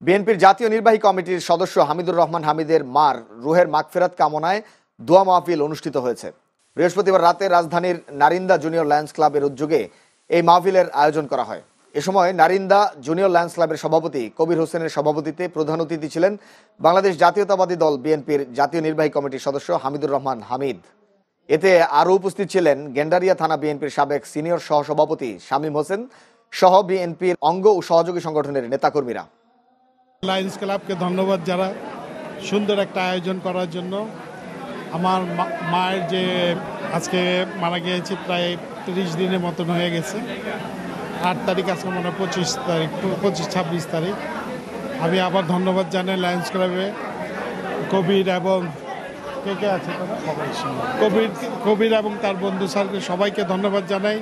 বিএনপির জাতীয় নির্বাহী কমিটির সদস্য হামিদুর রহমান হামিদের মার রুহের মাগফিরাত কামনায় দোয়া মাহফিল অনুষ্ঠিত হয়েছে। বৃহস্পতিবার রাতে রাজধানীর নারিন্দা জুনিয়র লায়ন্স ক্লাবের উদ্যোগে এই মাহফিলের আয়োজন করা হয়। এ সময় নারিন্দা জুনিয়র লায়ন্স ক্লাবের সভাপতি কবির হোসেনের সভাপতিত্বে প্রধান অতিথি ছিলেন বাংলাদেশ জাতীয়তাবাদী দল বিএনপির জাতীয় নির্বাহী কমিটির সদস্য হামিদুর রহমান হামিদ। এতে আরও উপস্থিত ছিলেন গেন্ডারিয়া থানা বিএনপির সাবেক সিনিয়র সহসভাপতি শামীম হোসেন সহ বিএনপির অঙ্গ ও সহযোগী সংগঠনের নেতাকর্মীরা। লায়ন্স ক্লাবকে ধন্যবাদ যারা সুন্দর একটা আয়োজন করার জন্য। আমার মায়ের যে আজকে মারা গিয়েছে প্রায় 30 দিনের মতন হয়ে গেছে। 8 তারিখ আজকে মনে হয় 25-26 তারিখ। আমি আবার ধন্যবাদ জানাই লায়ন্স ক্লাবে কবির এবং কে আছে কবির এবং তার বন্ধু স্যারকে সবাইকে ধন্যবাদ জানাই।